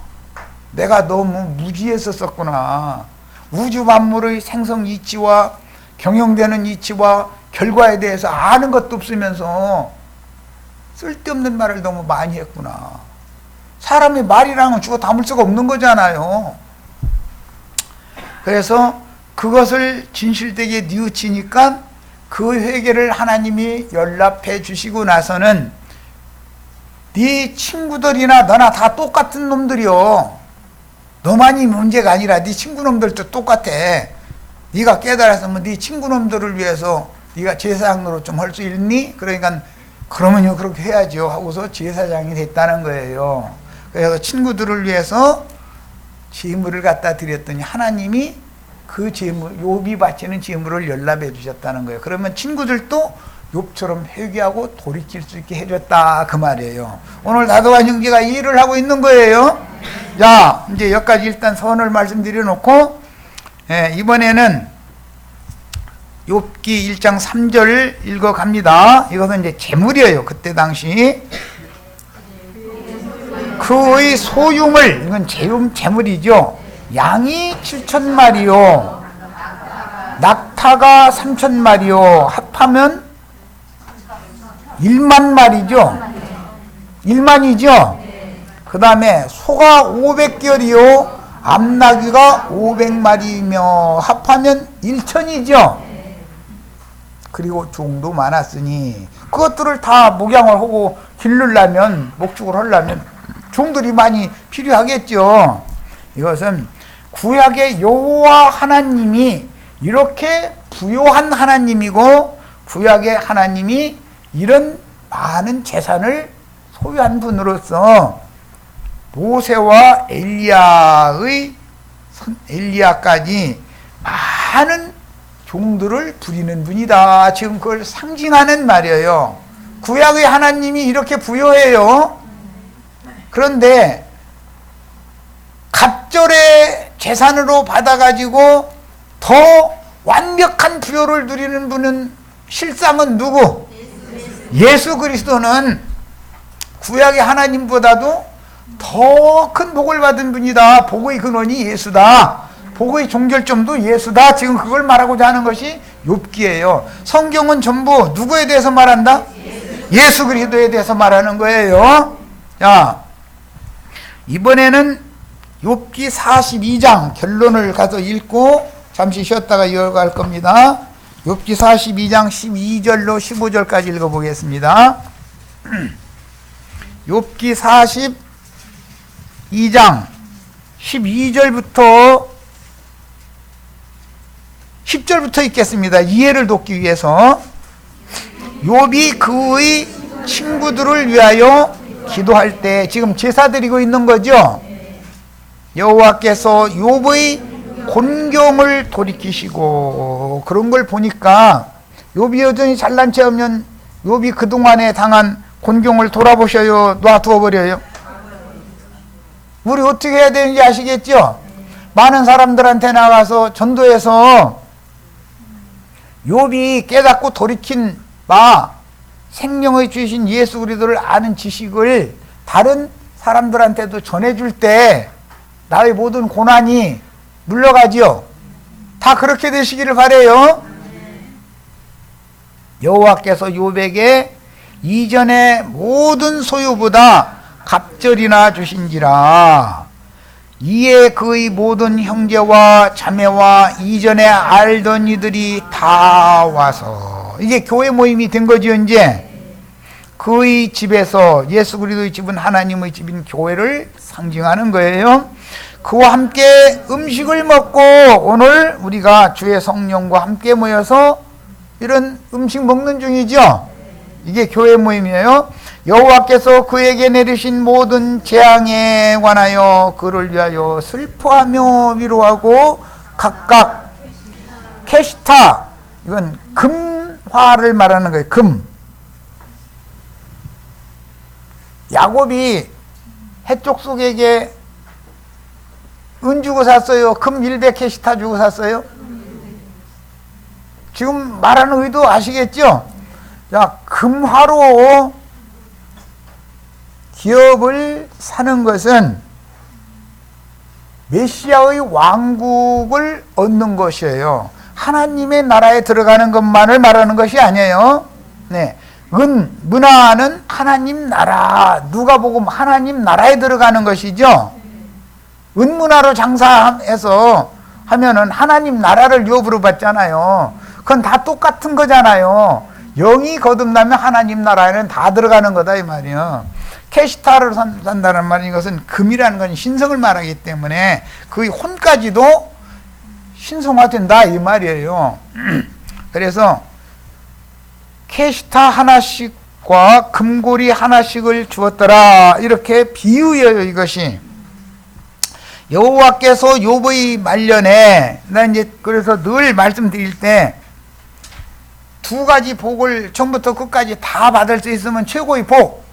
내가 너무 무지했었구나. 우주 만물의 생성 이치와 경영되는 이치와 결과에 대해서 아는 것도 없으면서 쓸데없는 말을 너무 많이 했구나. 사람의 말이랑은 주어 담을 수가 없는 거잖아요. 그래서 그것을 진실되게 뉘우치니까 그 회개를 하나님이 연락해 주시고 나서는 네 친구들이나 너나 다 똑같은 놈들이요. 너만이 문제가 아니라 네 친구 놈들도 똑같아. 네가 깨달아서 뭐 네 친구 놈들을 위해서 네가 제사장으로 좀 할 수 있니? 그러니까 그러면요 그렇게 해야죠 하고서 제사장이 됐다는 거예요. 그래서 친구들을 위해서 제물을 갖다 드렸더니 하나님이 그 제물, 욥이 바치는 제물을 연락해 주셨다는 거예요. 그러면 친구들도 욥처럼 회개하고 돌이킬 수 있게 해줬다 그 말이에요. 오늘 나도한 형제가 이 일을 하고 있는 거예요. 자, 이제 여기까지 일단 선을 말씀드려 놓고 이번에는 욥기 1장 3절 읽어 갑니다. 이것은 이제 재물이에요. 그때 당시 그의 소유물, 이건 재물이죠. 양이 7,000마리요 낙타가 3,000마리요 합하면 1만 마리죠. 1만이죠. 그 다음에 소가 500결이요 암나귀가 500마리며 합하면 1,000이죠. 그리고 종도 많았으니 그것들을 다 목양을 하고 기르려면, 목축을 하려면 종들이 많이 필요하겠죠. 이것은 구약의 여호와 하나님이 이렇게 부요한 하나님이고 구약의 하나님이 이런 많은 재산을 소유한 분으로서 모세와 엘리야까지 많은 종들을 부리는 분이다. 지금 그걸 상징하는 말이에요. 구약의 하나님이 이렇게 부요해요. 그런데 갑절의 재산으로 받아가지고 더 완벽한 부요를 누리는 분은 실상은 누구? 예수 그리스도는 구약의 하나님보다도 더 큰 복을 받은 분이다. 복의 근원이 예수다. 복의 종결점도 예수다. 지금 그걸 말하고자 하는 것이 욥기예요. 성경은 전부 누구에 대해서 말한다? 예수 그리스도에 대해서 말하는 거예요. 자, 이번에는 욥기 42장 결론을 가서 읽고 잠시 쉬었다가 이어갈 겁니다. 욥기 42장 12절로 15절까지 읽어보겠습니다. 욥기 42장 12절부터 10절부터 읽겠습니다. 이해를 돕기 위해서. 욥이 그의 친구들을 위하여 기도할 때 지금 제사 드리고 있는 거죠. 여호와께서 욥의 곤경을 돌이키시고, 그런 걸 보니까 욥이 여전히 잘난 체 없는 욥이 그동안에 당한 곤경을 돌아보셔요, 놔두어 버려요? 우리 어떻게 해야 되는지 아시겠죠? 많은 사람들한테 나가서 전도해서 욥이 깨닫고 돌이킨 바 생명의 주신 예수 그리스도를 아는 지식을 다른 사람들한테도 전해줄 때 나의 모든 고난이 물러가지요. 다 그렇게 되시기를 바라요. 여호와께서 욥에게 이전의 모든 소유보다 갑절이나 주신지라. 이에 그의 모든 형제와 자매와 이전에 알던 이들이 다 와서, 이게 교회 모임이 된 거죠. 이제 그의 집에서, 예수 그리스도의 집은 하나님의 집인 교회를 상징하는 거예요. 그와 함께 음식을 먹고, 오늘 우리가 주의 성령과 함께 모여서 이런 음식 먹는 중이죠. 이게 교회 모임이에요. 여호와께서 그에게 내리신 모든 재앙에 관하여 그를 위하여 슬퍼하며 위로하고 각각 케시타, 이건 금화를 말하는 거예요. 금. 야곱이 해쪽 속에게 은 주고 샀어요? 금 100케시타 주고 샀어요? 지금 말하는 의도 아시겠죠? 자, 금화로 기업을 사는 것은 메시아의 왕국을 얻는 것이에요. 하나님의 나라에 들어가는 것만을 말하는 것이 아니에요. 네, 문화는 하나님 나라, 누가복음 하나님 나라에 들어가는 것이죠. 은문화로 장사해서 하면은 하나님 나라를 유업으로 받잖아요. 그건 다 똑같은 거잖아요. 영이 거듭나면 하나님 나라에는 다 들어가는 거다 이 말이에요. 캐시타를 산다는 말은 이것은 금이라는 건 신성을 말하기 때문에 그 혼까지도 신성화된다 이 말이에요. 그래서 캐시타 하나씩과 금고리 하나씩을 주었더라 이렇게 비유예요. 이것이 여호와께서 욥의 말년에, 나 이제 그래서 늘 말씀드릴 때 두 가지 복을 처음부터 끝까지 다 받을 수 있으면 최고의 복.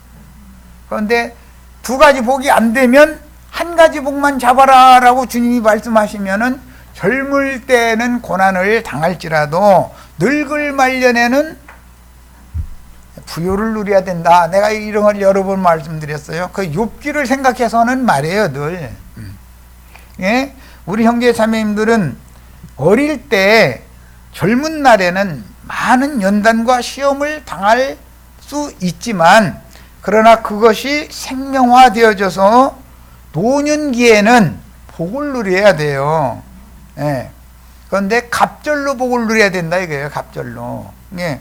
그런데 두 가지 복이 안 되면 한 가지 복만 잡아라 라고 주님이 말씀하시면은 젊을 때는 고난을 당할지라도 늙을 말년에는 부요를 누려야 된다. 내가 이런 걸 여러 번 말씀드렸어요. 그 욥기를 생각해서는 말이에요, 늘. 예? 우리 형제 자매님들은 어릴 때 젊은 날에는 많은 연단과 시험을 당할 수 있지만 그러나 그것이 생명화되어져서 노년기에는 복을 누려야 돼요. 예. 그런데 갑절로 복을 누려야 된다 이거예요. 갑절로. 예.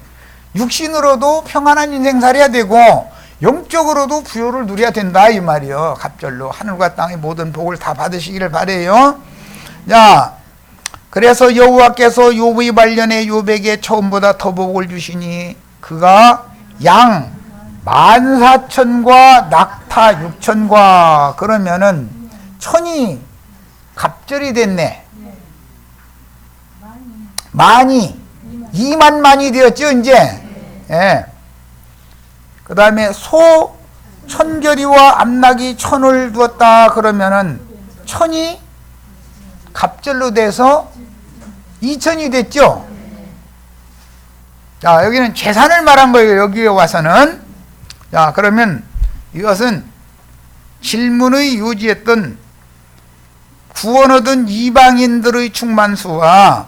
육신으로도 평안한 인생 살아야 되고 영적으로도 부요를 누려야 된다 이 말이요. 갑절로 하늘과 땅의 모든 복을 다 받으시기를 바래요. 자, 그래서 여호와께서 욥의 말년에 욥에게 처음보다 더 복을 주시니 그가 양 14,000과 낙타 6,000과 그러면은 천이 갑절이 됐네. 만이 2만만이 되었죠 이제. 예. 그 다음에 소 1,000결이와 암낙이 1,000을 두었다 그러면은 천이 갑절로 돼서 2,000이 됐죠. 자, 여기는 재산을 말한 거예요. 여기에 와서는. 자, 그러면 이것은 질문의 요지했던 구원 얻은 이방인들의 충만수와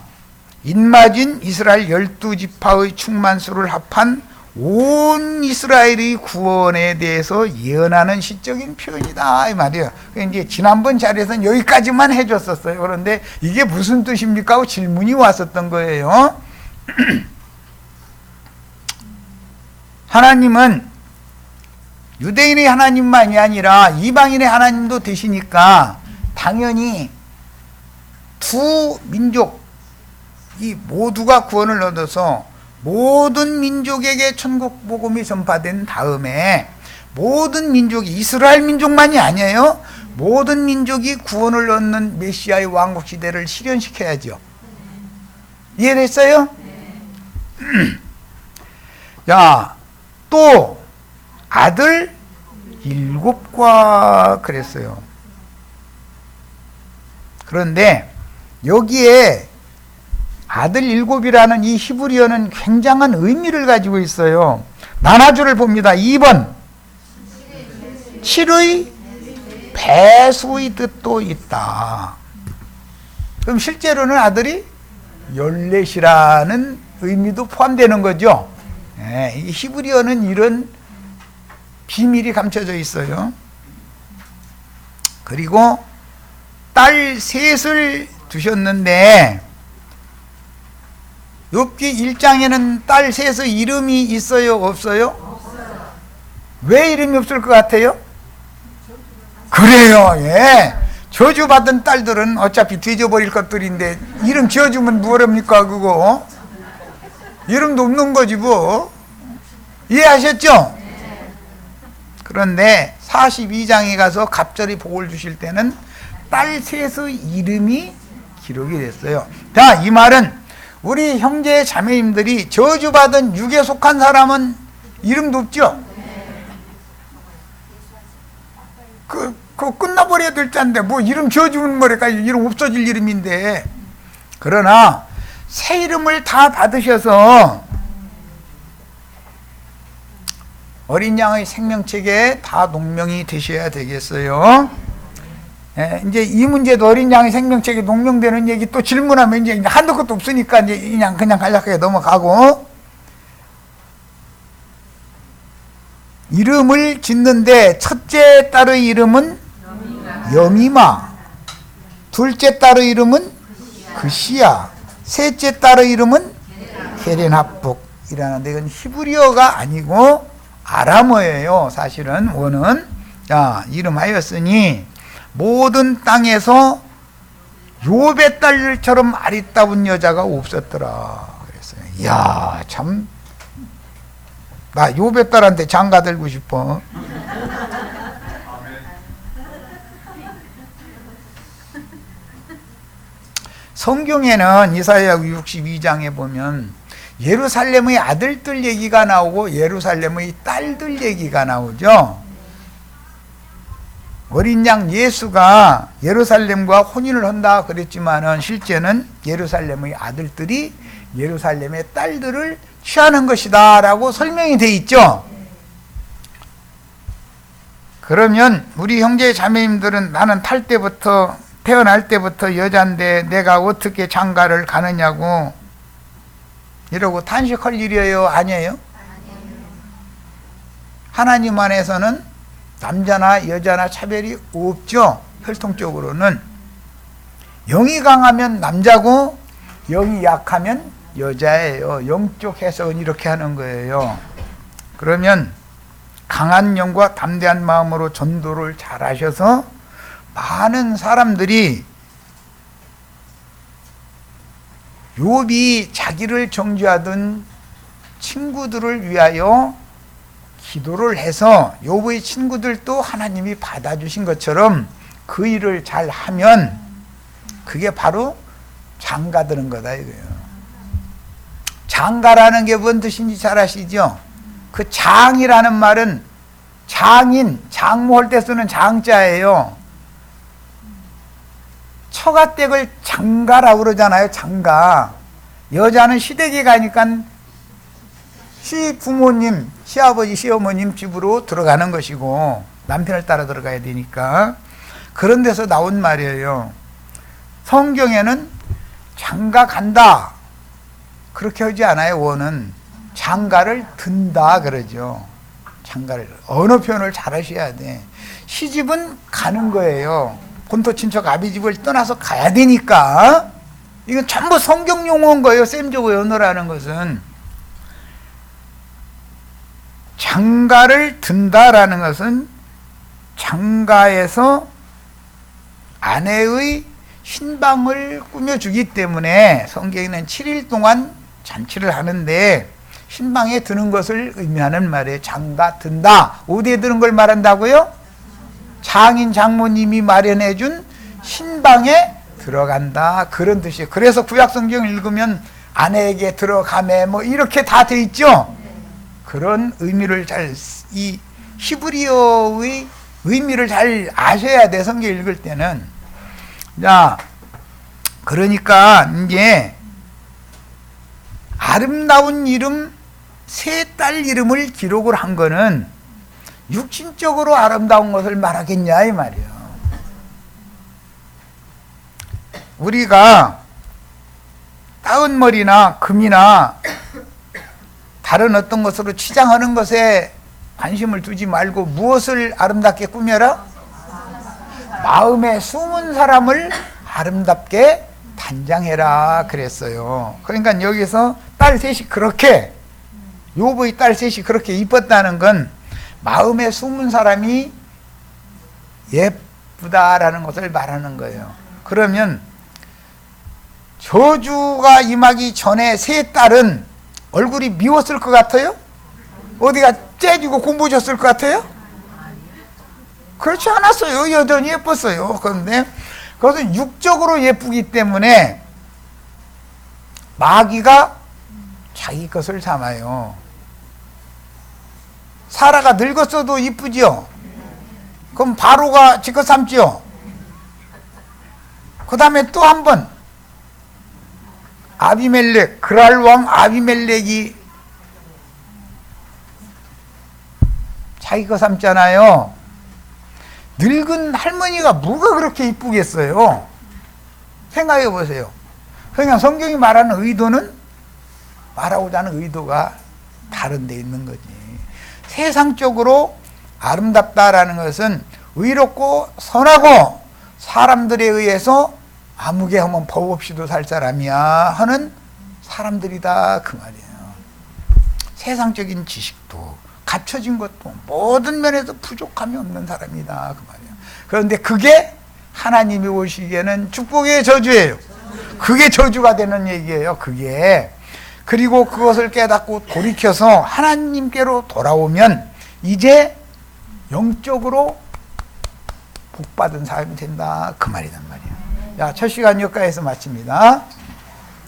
인마진 이스라엘 12지파의 충만수를 합한 온 이스라엘의 구원에 대해서 예언하는 시적인 표현이다 이 말이에요. 이제 지난번 자리에서는 여기까지만 해줬었어요. 그런데 이게 무슨 뜻입니까 하고 질문이 왔었던 거예요. 하나님은 유대인의 하나님만이 아니라 이방인의 하나님도 되시니까 당연히 두 민족이 모두가 구원을 얻어서 모든 민족에게 천국 복음이 전파된 다음에 모든 민족이 이스라엘 민족만이 아니에요. 모든 민족이 구원을 얻는 메시아의 왕국 시대를 실현시켜야죠. 이해됐어요? 자, 또 아들 7과 그랬어요. 그런데 여기에 아들 7이라는 이 히브리어는 굉장한 의미를 가지고 있어요. 나눠주를 봅니다. 2번 7의 배수의 뜻도 있다. 그럼 실제로는 아들이 14이라는 의미도 포함되는 거죠. 네, 이 히브리어는 이런 비밀이 감춰져 있어요. 그리고 딸 셋을 두셨는데 욥기 1장에는 딸 셋의 이름이 있어요? 없어요? 없어요. 왜 이름이 없을 것 같아요? 그래요. 예. 저주받은 딸들은 어차피 뒤져버릴 것들인데 이름 지어주면 뭐랍니까 그거? 이름도 없는 거지 뭐. 이해하셨죠? 그런데 42장에 가서 갑절이 복을 주실 때는 딸 셋의 이름이 기록이 됐어요. 자, 이 말은 우리 형제 자매님들이 저주받은 육에 속한 사람은 이름도 없죠? 그거 끝나버려야 될 텐데 뭐 이름 지어주면 뭐랄까 이름 없어질 이름인데. 그러나 새 이름을 다 받으셔서 어린 양의 생명책에 다 농명이 되셔야 되겠어요. 예, 이제 이 문제도 어린 양의 생명책에 농명되는 얘기 또 질문하면 이제 한도 끝도 없으니까 이제 그냥 간략하게 넘어가고. 이름을 짓는데 첫째 딸의 이름은 여미마, 둘째 딸의 이름은 그시야, 셋째 딸의 이름은 게렌합북이라는데, 이건 히브리어가 아니고 아람어예요. 사실은 원은. 자, 이름하였으니 모든 땅에서 욥의 딸들처럼 아리따운 여자가 없었더라 그랬어요. 이야, 참, 나 욥의 딸한테 장가 들고 싶어. 성경에는 이사야 62장에 보면 예루살렘의 아들들 얘기가 나오고 예루살렘의 딸들 얘기가 나오죠. 어린 양 예수가 예루살렘과 혼인을 한다 그랬지만은 실제는 예루살렘의 아들들이 예루살렘의 딸들을 취하는 것이다 라고 설명이 돼 있죠. 그러면 우리 형제 자매님들은 나는 태어날 때부터 여잔데 내가 어떻게 장가를 가느냐고 이러고 탄식할 일이에요? 아니에요? 하나님 안에서는 남자나 여자나 차별이 없죠. 혈통적으로는 영이 강하면 남자고 영이 약하면 여자예요. 영적 해석은 이렇게 하는 거예요. 그러면 강한 영과 담대한 마음으로 전도를 잘 하셔서 많은 사람들이 욥이 자기를 정죄하던 친구들을 위하여 기도를 해서 욥의 친구들도 하나님이 받아주신 것처럼 그 일을 잘 하면 그게 바로 장가드는 거다 이거예요. 장가라는 게 뭔 뜻인지 잘 아시죠? 그 장이라는 말은 장인, 장모할 때 쓰는 장자예요. 처가댁을 장가라고 그러잖아요. 장가. 여자는 시댁에 가니까 시부모님, 시아버지, 시어머님 집으로 들어가는 것이고 남편을 따라 들어가야 되니까 그런 데서 나온 말이에요. 성경에는 장가 간다 그렇게 하지 않아요. 원은 장가를 든다 그러죠. 장가를 언어 표현을 잘 하셔야 돼. 시집은 가는 거예요. 본토 친척 아비집을 떠나서 가야 되니까. 이건 전부 성경 용어인 거예요. 셈조고 언어라는 것은. 장가를 든다라는 것은 장가에서 아내의 신방을 꾸며주기 때문에 성경에는 7일 동안 잔치를 하는데 신방에 드는 것을 의미하는 말이에요. 장가 든다. 어디에 드는 걸 말한다고요? 장인 장모님이 마련해준 신방에 들어간다 그런 뜻이에요. 그래서 구약성경을 읽으면 아내에게 들어가매 뭐 이렇게 다 돼 있죠. 그런 의미를 이 히브리어의 의미를 잘 아셔야 돼. 성경 읽을 때는. 자, 그러니까 이제 아름다운 이름 세 딸 이름을 기록을 한 거는 육신적으로 아름다운 것을 말하겠냐 이 말이에요. 우리가 따은 머리나 금이나 다른 어떤 것으로 치장하는 것에 관심을 두지 말고 무엇을 아름답게 꾸며라? 마음에 숨은 사람을 아름답게 단장해라 그랬어요. 그러니까 여기서 딸 셋이 그렇게 욥의 딸 셋이 그렇게 이뻤다는 건 마음에 숨은 사람이 예쁘다라는 것을 말하는 거예요. 그러면 저주가 임하기 전에 세 딸은 얼굴이 미웠을 것 같아요? 어디가 째지고 곰보졌을 것 같아요? 그렇지 않았어요. 여전히 예뻤어요. 그런데 그것은 육적으로 예쁘기 때문에 마귀가 자기 것을 삼아요. 사라가 늙었어도 이쁘지요? 그럼 바로가 지 것 삼지요? 그 다음에 또 한 번 아비멜렉, 그랄 왕 아비멜렉이 자기 거 삼잖아요. 늙은 할머니가 뭐가 그렇게 이쁘겠어요? 생각해 보세요. 그러니까 성경이 말하는 의도는 말하고자 하는 의도가 다른 데 있는 거지. 세상적으로 아름답다라는 것은 의롭고 선하고 사람들에 의해서 아무개 하면 법 없이도 살 사람이야 하는 사람들이다 그 말이에요. 세상적인 지식도 갖춰진 것도 모든 면에서 부족함이 없는 사람이다 그 말이에요. 그런데 그게 하나님이 보시기에는 축복의 저주예요. 그게 저주가 되는 얘기예요. 그게. 그리고 그것을 깨닫고 돌이켜서 하나님께로 돌아오면 이제 영적으로 복받은 사람이 된다 그 말이란 말이에요. 자, 첫 시간 여기까지에서 마칩니다.